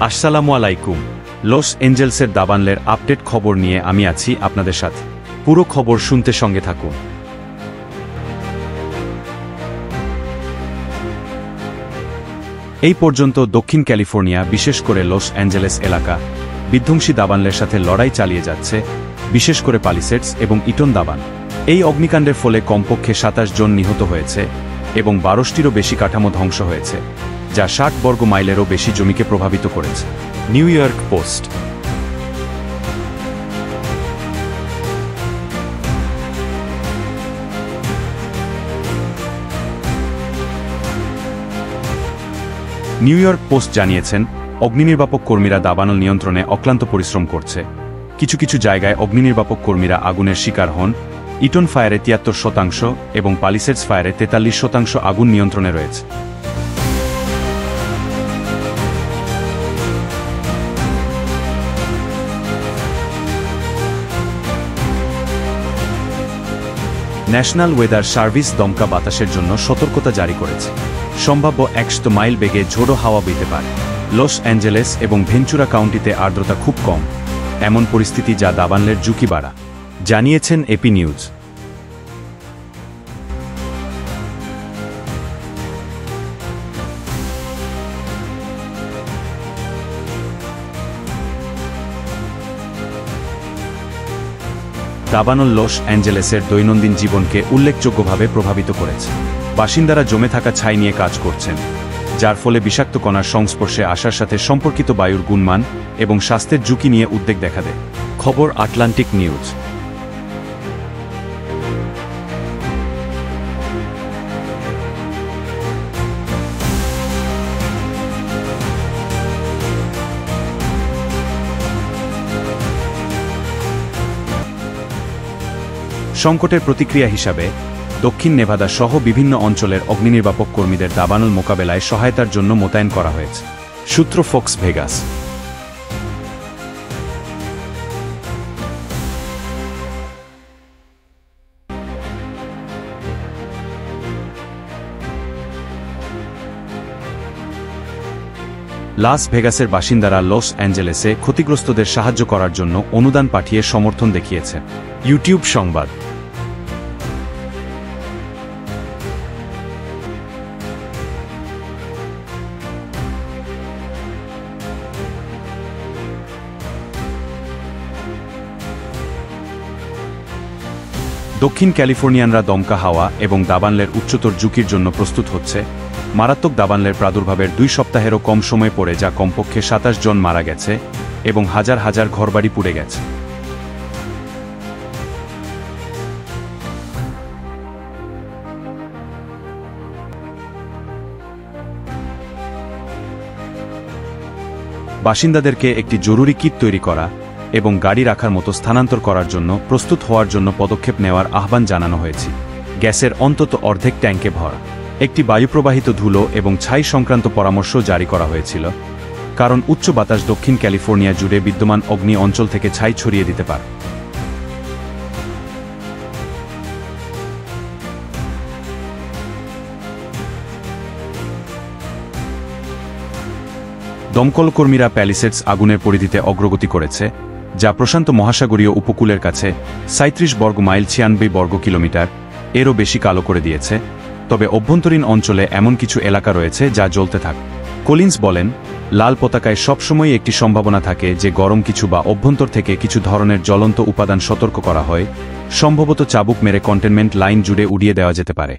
আসসালামু আলাইকুম। লস এঞ্জেলসের দাবানলের আপডেট খবর নিয়ে আমি আছি আপনাদের সাথে। পুরো খবর শুনতে সঙ্গে থাকুন। এই পর্যন্ত দক্ষিণ ক্যালিফোর্নিয়া, বিশেষ করে লস অ্যাঞ্জেলেস এলাকা বিধ্বংসী দাবানলের সাথে লড়াই চালিয়ে যাচ্ছে, বিশেষ করে পালিসেডস এবং ইটন দাবান। এই অগ্নিকাণ্ডের ফলে কমপক্ষে ২৭ জন নিহত হয়েছে এবং ১২টিরও বেশি কাঠামো ধ্বংস হয়েছে, যা ৬০ বর্গ মাইলেরও বেশি জমিকে প্রভাবিত করেছে। New York post. New York post জানিয়েছেন, অগ্নিনির্বাপক কর্মীরা দাবানল নিয়ন্ত্রণে অক্লান্ত পরিশ্রম করছে। কিছু কিছু জায়গায় অগ্নিনির্বাপক কর্মীরা আগুনের শিকার হন। ইটন ফায়ারে ৭৩% এবং পালিসেডস ফায়ারে ৪৩% আগুন নিয়ন্ত্রণে রয়েছে। ন্যাশনাল ওয়েদার সার্ভিস দমকা বাতাসের জন্য সতর্কতা জারি করেছে। সম্ভাব্য ১০০ মাইল বেগে ঝোড়ো হাওয়া বইতে পারে। লস অ্যাঞ্জেলেস এবং ভেঞ্চুরা কাউন্টিতে আর্দ্রতা খুব কম, এমন পরিস্থিতি যা দাবানলের ঝুঁকি বাড়া, জানিয়েছেন এপি নিউজ। দাবানল লস অ্যাঞ্জেলেসের দৈনন্দিন জীবনকে উল্লেখযোগ্যভাবে প্রভাবিত করেছে। বাসিন্দারা জমে থাকা ছাই নিয়ে কাজ করছেন, যার ফলে বিষাক্ত কণার সংস্পর্শে আসার সাথে সম্পর্কিত বায়ুর গুণমান এবং স্বাস্থ্যের ঝুঁকি নিয়ে উদ্বেগ দেখা দেয়। খবর আটলান্টিক নিউজ। সংকটের প্রতিক্রিয়া হিসাবে দক্ষিণ নেভাদা সহ বিভিন্ন অঞ্চলের অগ্নিনির্বাপক কর্মীদের দাবানল মোকাবেলায় সহায়তার জন্য মোতায়েন করা হয়েছে। সূত্র ফক্স ভেগাস। লাস ভেগাসের বাসিন্দারা লস অ্যাঞ্জেলেসে ক্ষতিগ্রস্তদের সাহায্য করার জন্য অনুদান পাঠিয়ে সমর্থন দেখিয়েছে। ইউটিউব সংবাদ। দক্ষিণ ক্যালিফোর্নিয়ানরা দমকা হাওয়া এবং দাবানলের উচ্চতর ঝুঁকির জন্য প্রস্তুত হচ্ছে। মারাত্মক দাবানলের প্রাদুর্ভাবের ২ সপ্তাহেরও কম সময় পরে যা কমপক্ষে ২৭ জন মারা গেছে এবং হাজার হাজার ঘরবাড়ি পুড়ে গেছে। বাসিন্দাদেরকে একটি জরুরি কিট তৈরি করা এবং গাড়ি রাখার মতো স্থানান্তর করার জন্য প্রস্তুত হওয়ার জন্য পদক্ষেপ নেওয়ার আহ্বান জানানো হয়েছে। গ্যাসের অন্তত অর্ধেক ট্যাঙ্কে ভরা। একটি বায়ুপ্রবাহিত ধুলো এবং ছাই সংক্রান্ত পরামর্শ জারি করা হয়েছিল, কারণ উচ্চ বাতাস দক্ষিণ ক্যালিফোর্নিয়া জুড়ে বিদ্যমান অগ্নি অঞ্চল থেকে ছাই ছড়িয়ে দিতে পারে। দমকলকর্মীরা প্যালিসেডস আগুনের পরিধিতে অগ্রগতি করেছে, যা প্রশান্ত মহাসাগরীয় উপকূলের কাছে ৩৭ বর্গ মাইল ৯৬ বর্গ কিলোমিটার এরও বেশি কালো করে দিয়েছে। তবে অভ্যন্তরীণ অঞ্চলে এমন কিছু এলাকা রয়েছে যা জ্বলতে থাকে। কলিন্স বলেন, লাল পতাকায় সবসময়ই একটি সম্ভাবনা থাকে যে গরম কিছু বা অভ্যন্তর থেকে কিছু ধরনের জ্বলন্ত উপাদান সতর্ক করা হয়, সম্ভবত চাবুক মেরে কন্টেনমেন্ট লাইন জুড়ে উড়িয়ে দেওয়া যেতে পারে।